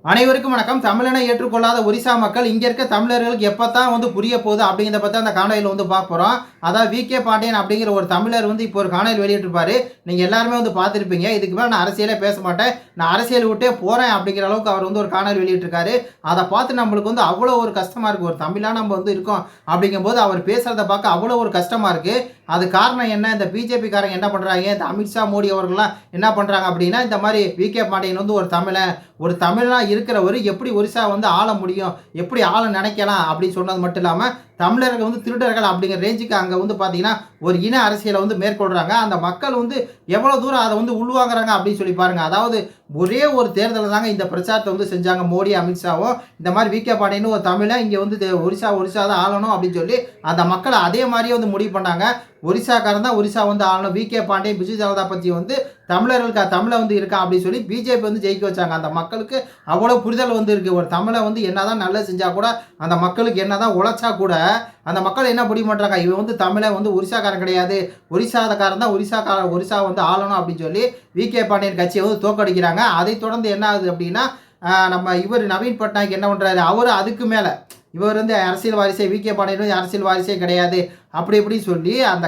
அனைவருக்கும் வணக்கம். தமிழனை ஏற்றுக்கொள்ளாத ஒரிசா மக்கள் இங்க இருக்க தமிழர்களுக்கு எப்பத்தான் புரிய போகுது அப்படிங்கிறத பத்தி அந்த காணொலியில பார்க்க போறோம். அதாவது வி.கே. பாண்டியன் அப்படிங்கிற ஒரு தமிழர் இப்போ ஒரு காணொலி வெளியிட்டிருப்பாரு. நீங்க எல்லாருமே பார்த்திருப்பீங்க. இதுக்கு மேல நான் அரசியலே பேச மாட்டேன். நான் அரசியல் விட்டே போறேன் அப்படிங்கிற அளவுக்கு அவர் ஒரு காணொலி வெளியிட்டிருக்காரு. அதை பார்த்து நம்மளுக்கு அவ்வளோ ஒரு கஷ்டமா இருக்கு. ஒரு தமிழா நம்ம இருக்கோம் அப்படிங்கும்போது அவர் பேசுறத பார்க்க அவ்வளோ ஒரு கஷ்டமா இருக்கு. அது காரணம் என்ன? இந்த பிஜேபி காரங்க என்ன பண்றாங்க? இந்த அமித்ஷா, மோடி அவர்கள்லாம் என்ன பண்றாங்க அப்படின்னா, இந்த மாதிரி வி.கே. பாண்டியன் ஒரு தமிழன், ஒரு தமிழனா இருக்கிறவர் எப்படி ஒரிசா ஆள முடியும், எப்படி ஆள நினைக்கலாம் அப்படின்னு சொன்னது மட்டும் இல்லாமல் தமிழர்கள் திருடர்கள் அப்படிங்கிற ரேஞ்சுக்கு அங்கே பார்த்தீங்கன்னா ஒரு இன அரசியலை மேற்கொள்கிறாங்க. அந்த மக்கள் எவ்வளோ தூரம் அதை உள்வாங்குறாங்க அப்படின்னு சொல்லி பாருங்கள். அதாவது ஒரே ஒரு தேர்தலில் தாங்க இந்த பிரச்சாரத்தை செஞ்சாங்க மோடி, அமித்ஷாவும். இந்த மாதிரி வி.கே. பாண்டியன் ஒரு தமிழன் இங்கே ஒரிசா தான் ஆளணும் அப்படின்னு சொல்லி அந்த மக்களை அதே மாதிரியே முடிவு பண்ணாங்க. ஒரிசாக்காரன் தான் ஒரிசா ஆளணும். வி.கே. பாண்டியன், பிஜு ஜனதா பற்றி தமிழர்களுக்கு தமிழை இருக்கா அப்படின்னு சொல்லி பிஜேபி ஜெயிக்க வச்சாங்க. அந்த மக்களுக்கு அவ்வளோ புரிதல் இருக்குது. ஒரு தமிழை என்னதான் நல்லது செஞ்சால் கூட, அந்த மக்களுக்கு என்னதான் உழைச்சா கூட அந்த மக்கள் என்ன முடிவு பண்ணுறாங்க, இவன் தமிழன் ஒரிசாக்காரன் கிடையாது, ஒரிசாக்காரன் தான் ஒரிசா ஆளணும் அப்படின்னு சொல்லி வி.கே. பாண்டியன் கட்சியை தோற்கடிக்கிறாங்க. அதை தொடர்ந்து என்ன ஆகுது அப்படின்னா, நம்ம இவர் நவீன் பட்நாயக் என்ன பண்ணுறாரு, அவர் அதுக்கு மேலே இவர் அரசியல் வாரிசே, வி.கே. பாண்டியன் அரசியல் வாரிசே கிடையாது அப்படி இப்படின்னு சொல்லி அந்த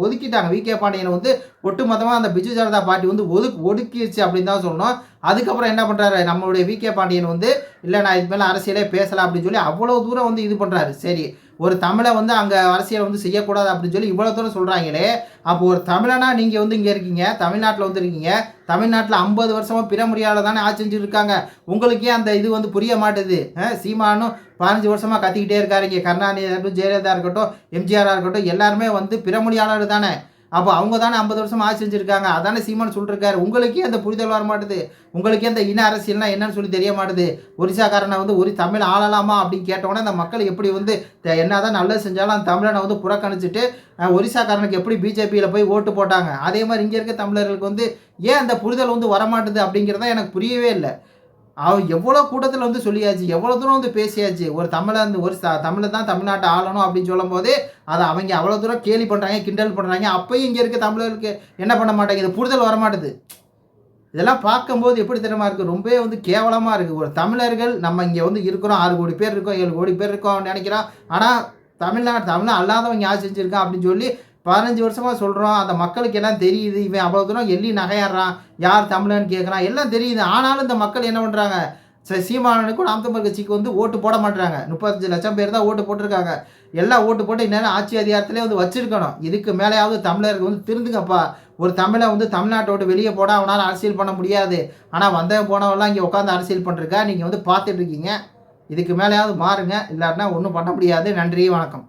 ஒதுக்கிட்டாங்க. வி.கே. பாண்டியன் ஒட்டுமொத்தமாக அந்த பிஜு ஜனதா பார்ட்டி ஒடுக்கிடுச்சு அப்படின்னு தான் சொல்லணும். அதுக்கப்புறம் என்ன பண்ணுறாரு நம்மளுடைய வி.கே. பாண்டியன் இல்லை நான் இது மேலே அரசியலே பேசலாம் அப்படின்னு சொல்லி அவ்வளோ தூரம் இது பண்ணுறாரு. சரி, ஒரு தமிழை அங்கே அரசியல் செய்யக்கூடாது அப்படின்னு சொல்லி இவ்வளோ தூரம் சொல்கிறாங்களே, அப்போ ஒரு தமிழனா நீங்கள் இங்கே இருக்கீங்க, தமிழ்நாட்டில் இருக்கீங்க, தமிழ்நாட்டில் 50 வருஷமாக பிற மொழியால் தானே ஆட்சி செஞ்சுட்டு இருக்காங்க. உங்களுக்கே அந்த இது புரிய மாட்டுது. சீமானும் 15 வருஷமாக கத்திக்கிட்டே இருக்காரு. இங்கே கருணாநிதி இருக்கட்டும், ஜெயலலிதா இருக்கட்டும், எம்ஜிஆராக இருக்கட்டும், எல்லாருமே பிற மொழியாளர் தானே. அப்போ அவங்க தானே 50 வருஷமாக ஆட்சி செஞ்சுருக்காங்க. அதானே சீமான் சொல்லிருக்காரு. உங்களுக்கே அந்த புரிதல் வர மாட்டுது. உங்களுக்கே அந்த இன அரசியல்னா என்னன்னு சொல்லி தெரிய மாட்டுது. ஒரிசாக்காரனை ஒரு தமிழ் ஆளலாமா அப்படின்னு கேட்டோன்னே அந்த மக்கள் எப்படி என்னதான் நல்லது செஞ்சாலும் அந்த தமிழனை புறக்கணிச்சிட்டு ஒரிசாக்காரனுக்கு எப்படி பிஜேபியில் போய் ஓட்டு போட்டாங்க. அதே மாதிரி இங்கே இருக்க தமிழர்களுக்கு ஏன் அந்த புரிதல் வரமாட்டுது அப்படிங்கிறத எனக்கு புரியவே இல்லை. எவ்வளோ கூட்டத்தில் சொல்லியாச்சு, எவ்வளோ தூரம் பேசியாச்சு. ஒரு தமிழன் தமிழை தான் தமிழ்நாட்டை ஆளணும் அப்படின்னு சொல்லும் போதே அதை அவங்க அவ்வளோ தூரம் கேலி பண்ணுறாங்க, கிண்டல் பண்ணுறாங்க. அப்பயும் இங்கே இருக்க தமிழர்களுக்கு என்ன பண்ண மாட்டேங்குது, புரிதல் வரமாட்டுது. இதெல்லாம் பார்க்கும்போது எப்படி தெரியுமா இருக்குது, ரொம்பவே கேவலமாக இருக்குது. ஒரு தமிழர்கள் நம்ம இங்கே இருக்கிறோம், 6 கோடி பேர் இருக்கோம், 7 கோடி பேர் இருக்கோம் நினைக்கிறோம். ஆனால் தமிழ் அல்லாதவங்க யார் செஞ்சுருக்கான் அப்படின்னு சொல்லி 15 வருஷமாக சொல்கிறோம். அந்த மக்களுக்கு எல்லாம் தெரியுது. இவன் அவ்வளோ தூரம் எள்ளி நகையாடுறான், யார் தமிழன்னு கேட்குறான், எல்லாம் தெரியுது. ஆனாலும் இந்த மக்கள் என்ன பண்ணுறாங்க, சீமானனுக்கும் நாம் தமிழர் கட்சிக்கு ஓட்டு போட மாட்டுறாங்க. 35 லட்சம் பேர் தான் ஓட்டு போட்டிருக்காங்க. எல்லாம் ஓட்டு போட்டு இந்நேரம் ஆட்சி அதிகாரத்திலே வச்சிருக்கணும். இதுக்கு மேலேயாவது தமிழருக்கு திருந்துங்கப்பா. ஒரு தமிழை தமிழ்நாட்டை விட்டு வெளியே போட அவனால் அரசியல் பண்ண முடியாது. ஆனால் வந்தவன் போனவெல்லாம் இங்கே உட்காந்து அரசியல் பண்ணிருக்கா. நீங்கள் பார்த்துட்டு இருக்கீங்க. இதுக்கு மேலேயாவது மாறுங்க, இல்லாட்டினா ஒன்றும் பண்ண முடியாது. நன்றி, வணக்கம்.